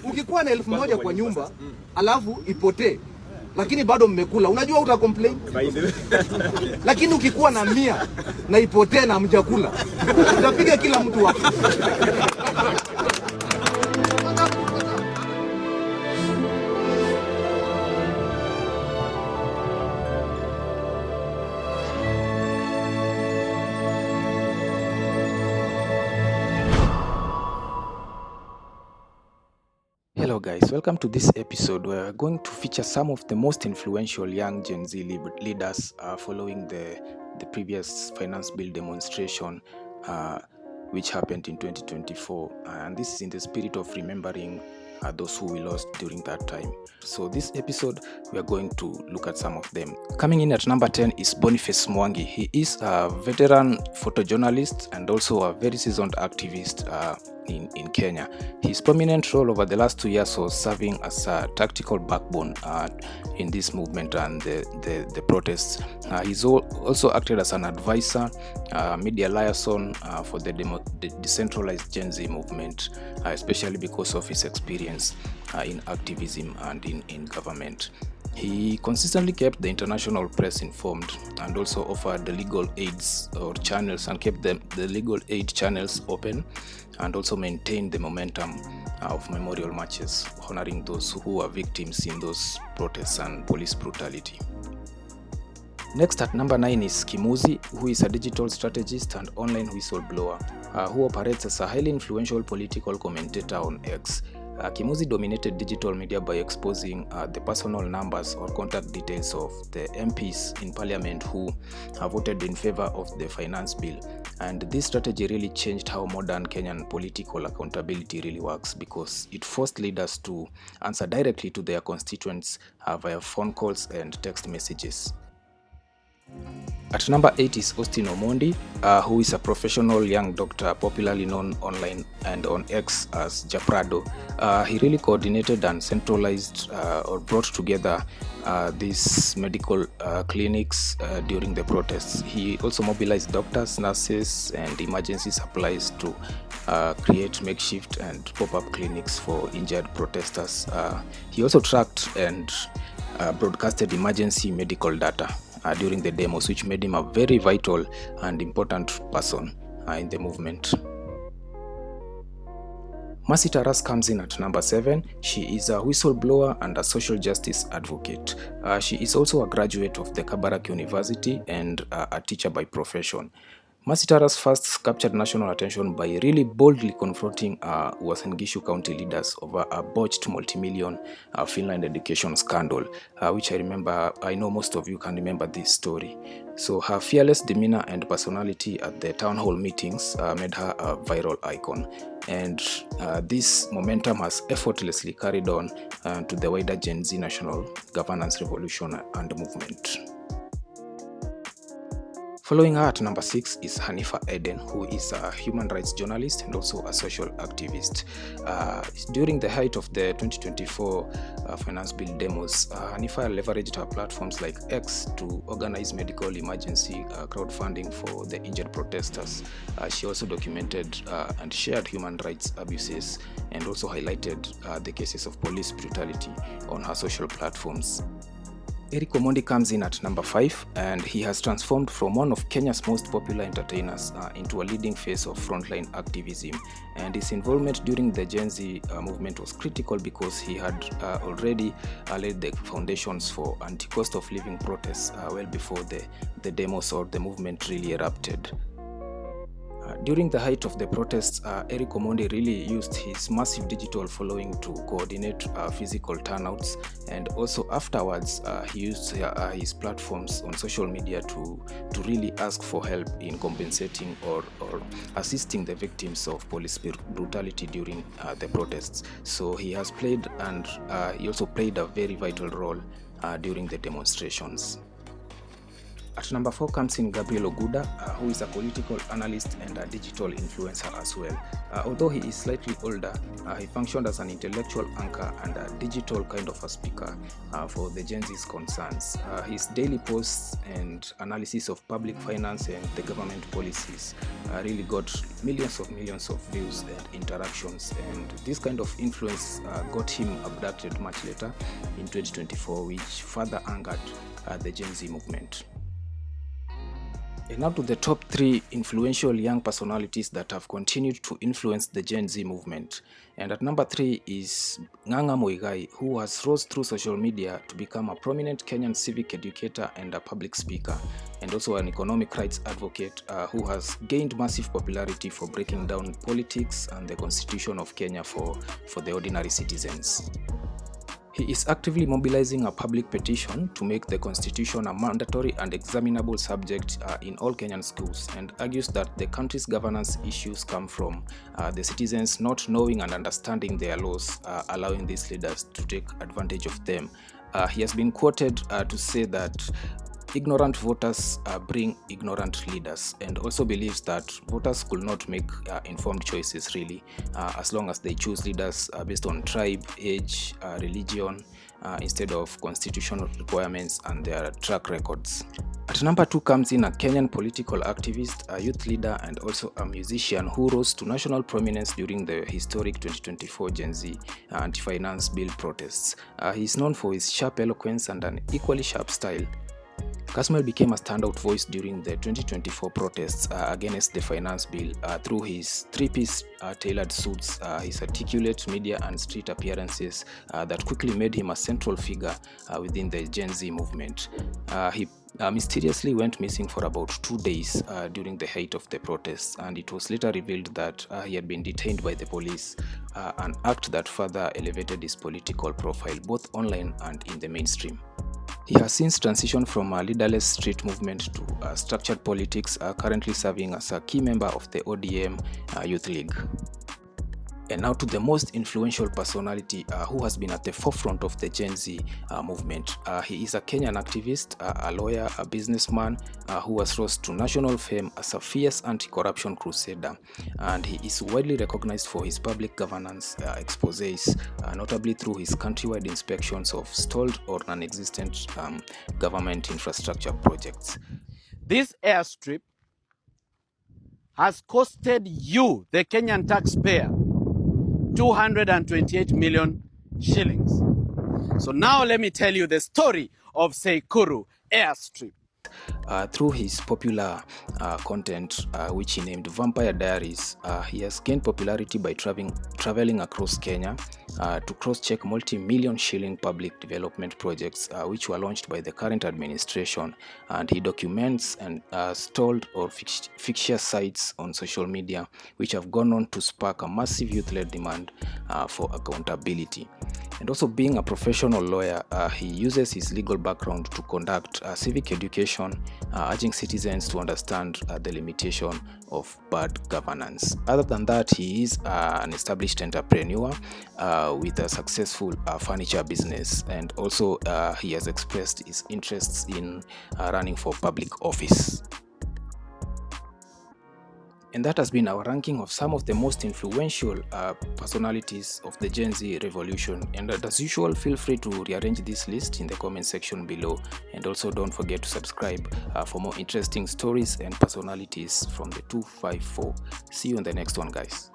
Ukikuwa na 1,000 kwa nyumba alafu ipotee lakini bado mmekula, unajua uta complain. Lakini ukikuwa na 100 na ipotee na mjakula, utapiga kila mtu wapi? Hello guys, welcome to this episode where we're going to feature some of the most influential young Gen Z leaders following the previous finance bill demonstration which happened in 2024, and this is in the spirit of remembering those who we lost during that time. So this episode we are going to look at some of them. Coming in at number 10 is Boniface Mwangi. He is a veteran photojournalist and also a very seasoned activist in Kenya. His prominent role over the last 2 years was serving as a tactical backbone in this movement and the protests. He's also acted as an advisor, media liaison for the decentralized Gen Z movement, especially because of his experience in activism and in government. He consistently kept the international press informed and also offered the legal aids or channels and kept the legal aid channels open, and also maintained the momentum of memorial marches honoring those who were victims in those protests and police brutality. Next at number 9 is Kimuzi, who is a digital strategist and online whistleblower who operates as a highly influential political commentator on X. Kimuzi dominated digital media by exposing the personal numbers or contact details of the MPs in parliament who voted in favor of the finance bill. And this strategy really changed how modern Kenyan political accountability really works, because it forced leaders to answer directly to their constituents via phone calls and text messages. At number 8 is Austin Omondi, who is a professional young doctor popularly known online and on X as Japrado. He really coordinated and centralized or brought together these medical clinics during the protests. He also mobilized doctors, nurses, and emergency supplies to create makeshift and pop-up clinics for injured protesters. He also tracked and broadcasted emergency medical data during the demos, which made him a very vital and important person in the movement. Mercy Taras comes in at number 7. She is a whistleblower and a social justice advocate. She is also a graduate of the Kabarak University and a teacher by profession. Mercy Taras first captured national attention by really boldly confronting Uasin Gishu County leaders over a botched multi-million Finland education scandal, which I know most of you can remember this story. So her fearless demeanor and personality at the town hall meetings made her a viral icon. And this momentum has effortlessly carried on to the wider Gen Z national governance revolution and movement. Following her at number 6 is Hanifa Eden, who is a human rights journalist and also a social activist. During the height of the 2024 finance bill demos, Hanifa leveraged her platforms like X to organize medical emergency crowdfunding for the injured protesters. She also documented and shared human rights abuses and also highlighted the cases of police brutality on her social platforms. Eric Omondi comes in at number 5, and he has transformed from one of Kenya's most popular entertainers into a leading face of frontline activism. And his involvement during the Gen Z movement was critical because he had already laid the foundations for anti-cost of living protests well before the demos or the movement really erupted. During the height of the protests, Eric Omondi really used his massive digital following to coordinate physical turnouts, and also afterwards he used his platforms on social media to really ask for help in compensating or assisting the victims of police brutality during the protests. So he has played, and he also played a very vital role during the demonstrations. At number 4 comes in Gabriel Oguda, who is a political analyst and a digital influencer as well. Although he is slightly older, he functioned as an intellectual anchor and a digital kind of a speaker for the Gen Z's concerns. His daily posts and analysis of public finance and the government policies really got millions of views and interactions, and this kind of influence got him abducted much later in 2024, which further angered the Gen Z movement. And now to the top 3 influential young personalities that have continued to influence the Gen Z movement. And at number 3 is Ng'ang'a Muigai, who has rose through social media to become a prominent Kenyan civic educator and a public speaker, and also an economic rights advocate who has gained massive popularity for breaking down politics and the constitution of Kenya for the ordinary citizens. He is actively mobilizing a public petition to make the constitution a mandatory and examinable subject in all Kenyan schools, and argues that the country's governance issues come from the citizens not knowing and understanding their laws, allowing these leaders to take advantage of them. He has been quoted to say that ignorant voters bring ignorant leaders, and also believes that voters could not make informed choices really, as long as they choose leaders based on tribe, age, religion, instead of constitutional requirements and their track records. At number 2 comes in a Kenyan political activist, a youth leader, and also a musician who rose to national prominence during the historic 2024 Gen Z anti-finance bill protests. He is known for his sharp eloquence and an equally sharp style. Kasmuel became a standout voice during the 2024 protests against the finance bill through his 3-piece tailored suits, his articulate media and street appearances that quickly made him a central figure within the Gen Z movement. He mysteriously went missing for about 2 days during the height of the protests, and it was later revealed that he had been detained by the police, an act that further elevated his political profile both online and in the mainstream. He has since transitioned from a leaderless street movement to structured politics, currently serving as a key member of the ODM Youth League. And now to the most influential personality who has been at the forefront of the Gen Z movement. He is a Kenyan activist, a lawyer, a businessman who has rose to national fame as a fierce anti-corruption crusader. And he is widely recognized for his public governance exposés, notably through his countrywide inspections of stalled or non-existent government infrastructure projects. This airstrip has costed you, the Kenyan taxpayer, 228 million shillings. So now let me tell you the story of Sekuru Airstrip. Through his popular content, which he named Vampire Diaries, he has gained popularity by traveling across Kenya to cross-check multi-million shilling public development projects which were launched by the current administration, and he documents and stalled or fictitious sites on social media which have gone on to spark a massive youth-led demand for accountability. And also, being a professional lawyer, he uses his legal background to conduct civic education, urging citizens to understand the limitation of bad governance. Other than that, he is an established entrepreneur with a successful furniture business, and also he has expressed his interests in running for public office. And that has been our ranking of some of the most influential personalities of the Gen Z revolution. And as usual, feel free to rearrange this list in the comment section below. And also don't forget to subscribe for more interesting stories and personalities from the 254. See you on the next one, guys.